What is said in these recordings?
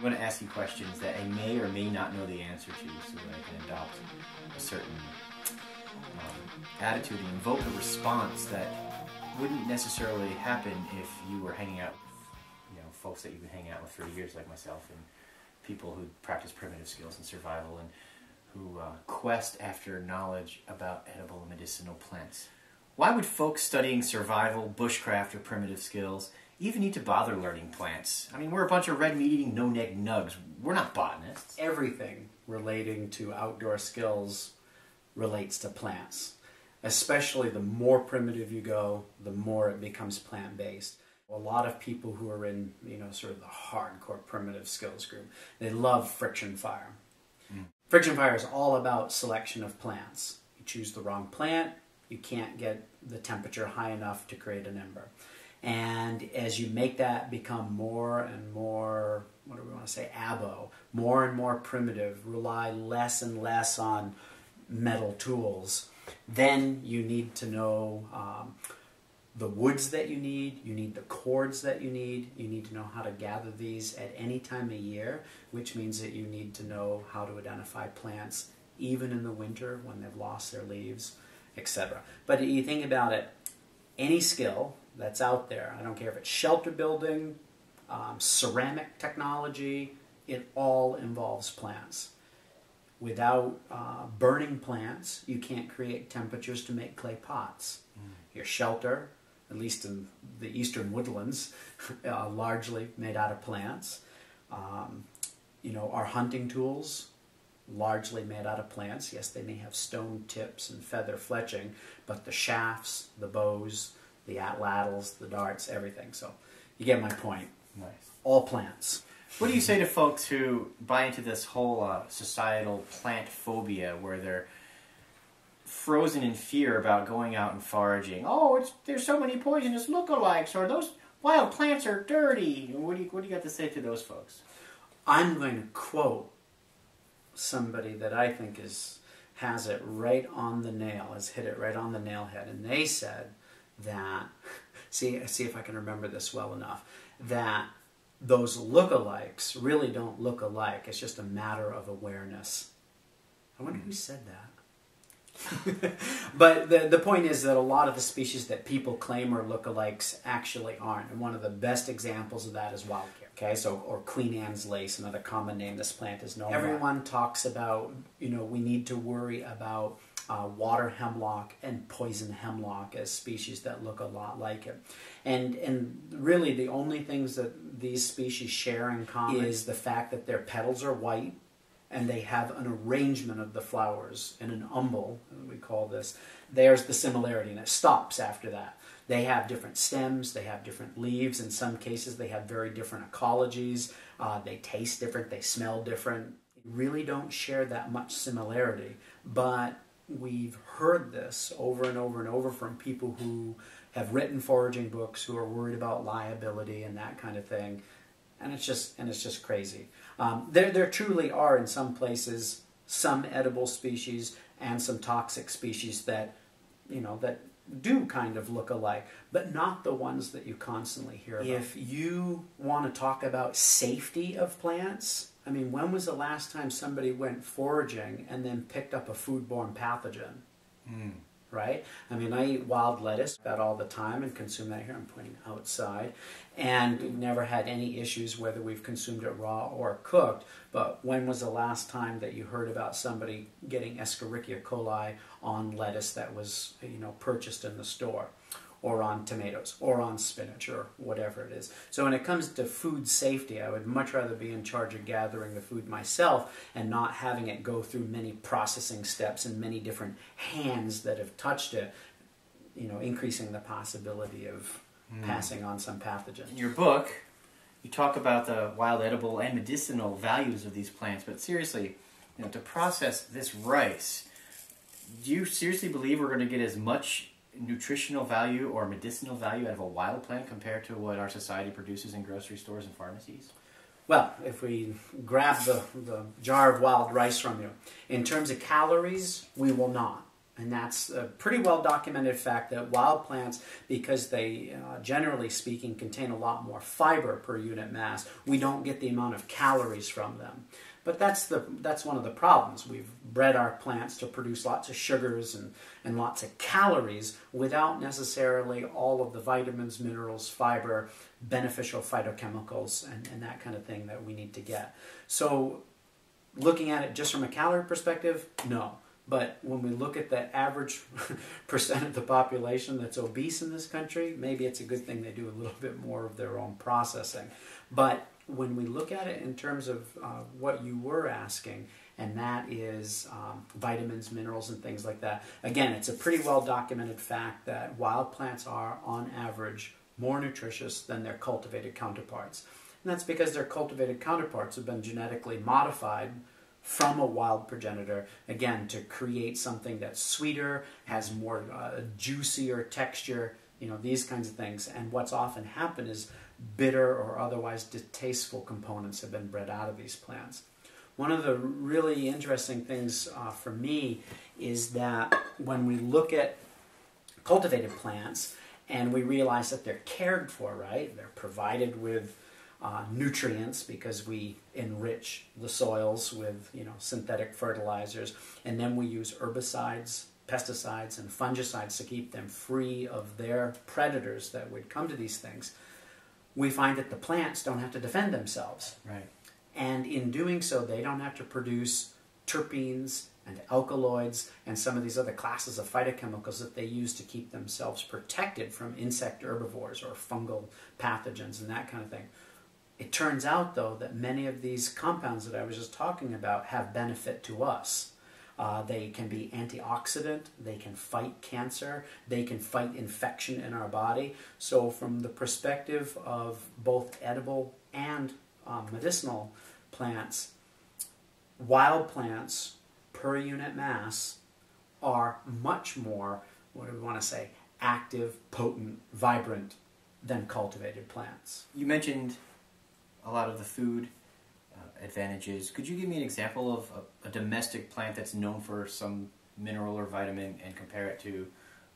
I'm going to ask you questions that I may or may not know the answer to so that I can adopt a certain attitude and invoke a response that wouldn't necessarily happen if you were hanging out with, folks that you've been hanging out with for years like myself, and people who practice primitive skills and survival and who quest after knowledge about edible and medicinal plants. Why would folks studying survival, bushcraft, or primitive skills even need to bother learning plants? I mean, we're a bunch of red meat-eating, no-neck nugs. We're not botanists. Everything relating to outdoor skills relates to plants. Especially the more primitive you go, the more it becomes plant-based. A lot of people who are in, sort of the hardcore primitive skills group, they love friction fire. Friction fire is all about selection of plants. You choose the wrong plant, you can't get the temperature high enough to create an ember. And as you make that become more and more, what do we want to say, abo, more and more primitive, rely less and less on metal tools, then you need to know the woods that you need the cords that you need to know how to gather these at any time of year, which means that you need to know how to identify plants even in the winter when they've lost their leaves, etc. But you think about it, any skill that's out there, I don't care if it's shelter building, ceramic technology, it all involves plants. Without burning plants, you can't create temperatures to make clay pots. Your shelter, at least in the eastern woodlands, largely made out of plants. Our hunting tools, largely made out of plants. Yes, they may have stone tips and feather fletching, but the shafts, the bows, the atlatls, the darts, everything. So you get my point. Nice. All plants. What do you say to folks who buy into this whole societal plant phobia where they're frozen in fear about going out and foraging? Oh, there's so many poisonous lookalikes, or those wild plants are dirty. What do you got to say to those folks? I'm going to quote somebody that I think has it right on the nail, has hit it right on the nail head, and they said that, see if I can remember this well enough, that those lookalikes really don't look alike. It's just a matter of awareness. I wonder who said that. But the point is that a lot of the species that people claim are lookalikes actually aren't. And one of the best examples of that is wild carrot. Okay, or Queen Anne's lace, another common name this plant is known by. Everyone talks about, we need to worry about water hemlock and poison hemlock as species that look a lot like it. And really the only things that these species share in common is the fact that their petals are white and they have an arrangement of the flowers in an umbel, we call this. There's the similarity, and it stops after that. They have different stems, they have different leaves. In some cases they have very different ecologies. They taste different, they smell different. They really don't share that much similarity, but we've heard this over and over and over from people who have written foraging books, who are worried about liability and that kind of thing, and it's just crazy. There truly are in some places some edible species and some toxic species that that do kind of look alike, but not the ones that you constantly hear about. If you want to talk about safety of plants, I mean, when was the last time somebody went foraging and then picked up a foodborne pathogen? Right? I mean, I eat wild lettuce that all the time and consume that here. I'm pointing outside. And we've never had any issues whether we've consumed it raw or cooked. But when was the last time that you heard about somebody getting Escherichia coli on lettuce that was, purchased in the store? Or on tomatoes, or on spinach, or whatever it is. So when it comes to food safety, I would much rather be in charge of gathering the food myself and not having it go through many processing steps and many different hands that have touched it, increasing the possibility of passing on some pathogen. In your book, you talk about the wild edible and medicinal values of these plants, but seriously, to process this rice, do you seriously believe we're going to get as much nutritional value or medicinal value out of a wild plant compared to what our society produces in grocery stores and pharmacies? Well, if we grab the jar of wild rice from you, in terms of calories, we will not. And that's a pretty well documented fact that wild plants, because they, generally speaking, contain a lot more fiber per unit mass, we don't get the amount of calories from them. But that's one of the problems. We've bred our plants to produce lots of sugars and lots of calories without necessarily all of the vitamins, minerals, fiber, beneficial phytochemicals, and that kind of thing that we need to get. So looking at it just from a calorie perspective, no. But when we look at the average percent of the population that's obese in this country, maybe it's a good thing they do a little bit more of their own processing. But when we look at it in terms of what you were asking, and that is vitamins, minerals, and things like that, again, it's a pretty well documented fact that wild plants are, on average, more nutritious than their cultivated counterparts. And that's because their cultivated counterparts have been genetically modified from a wild progenitor, again, to create something that's sweeter, has more juicier texture, these kinds of things. And what's often happened is bitter or otherwise distasteful components have been bred out of these plants. One of the really interesting things for me is that when we look at cultivated plants and we realize that they're cared for, right? They're provided with nutrients because we enrich the soils with synthetic fertilizers, and then we use herbicides, pesticides, and fungicides to keep them free of their predators that would come to these things. We find that the plants don't have to defend themselves. Right. And in doing so, they don't have to produce terpenes and alkaloids and some of these other classes of phytochemicals that they use to keep themselves protected from insect herbivores or fungal pathogens and that kind of thing. It turns out, though, that many of these compounds that I was just talking about have benefit to us. They can be antioxidant, they can fight cancer, they can fight infection in our body. So from the perspective of both edible and medicinal plants, wild plants per unit mass are much more, what do we want to say, active, potent, vibrant than cultivated plants. You mentioned a lot of the food advantages. Could you give me an example of a domestic plant that's known for some mineral or vitamin and compare it to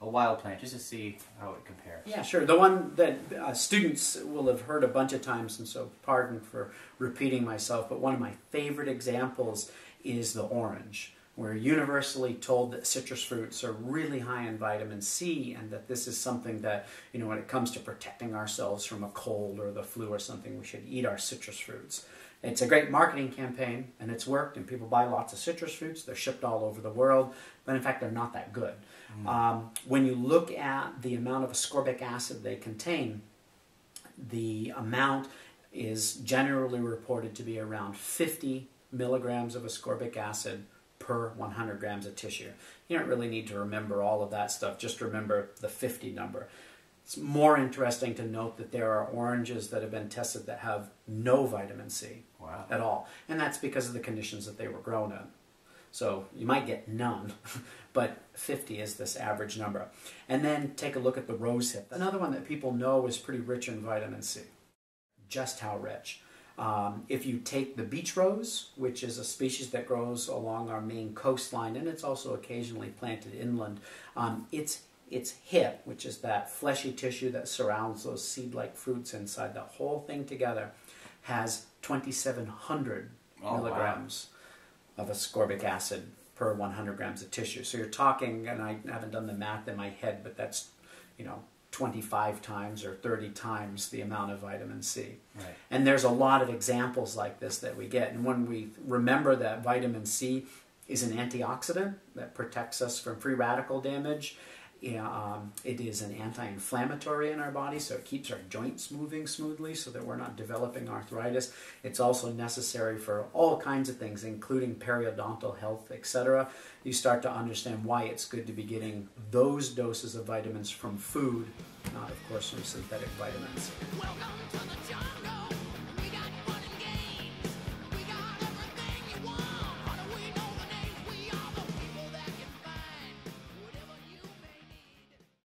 a wild plant, just to see how it compares? Yeah, sure. The one that students will have heard a bunch of times, and so pardon for repeating myself, but one of my favorite examples is the orange. We're universally told that citrus fruits are really high in vitamin C, and that this is something that, when it comes to protecting ourselves from a cold or the flu or something, we should eat our citrus fruits. It's a great marketing campaign, and it's worked, and people buy lots of citrus fruits. They're shipped all over the world, but in fact, they're not that good. When you look at the amount of ascorbic acid they contain, the amount is generally reported to be around 50 milligrams of ascorbic acid per 100 grams of tissue. You don't really need to remember all of that stuff, just remember the 50 number. It's more interesting to note that there are oranges that have been tested that have no vitamin C at all. And that's because of the conditions that they were grown in. So you might get none, but 50 is this average number. And then take a look at the rosehip. Another one that people know is pretty rich in vitamin C. Just how rich. If you take the beach rose, which is a species that grows along our main coastline, and it's also occasionally planted inland, its hip, which is that fleshy tissue that surrounds those seed-like fruits inside, the whole thing together has 2,700 milligrams of ascorbic acid per 100 grams of tissue. So you're talking, and I haven't done the math in my head, but that's, 25 times or 30 times the amount of vitamin C. Right. And there's a lot of examples like this that we get. And when we remember that vitamin C is an antioxidant that protects us from free radical damage, it is an anti-inflammatory in our body, so it keeps our joints moving smoothly so that we're not developing arthritis. It's also necessary for all kinds of things, including periodontal health, etc. You start to understand why it's good to be getting those doses of vitamins from food, not, of course, from synthetic vitamins. Welcome to the jungle.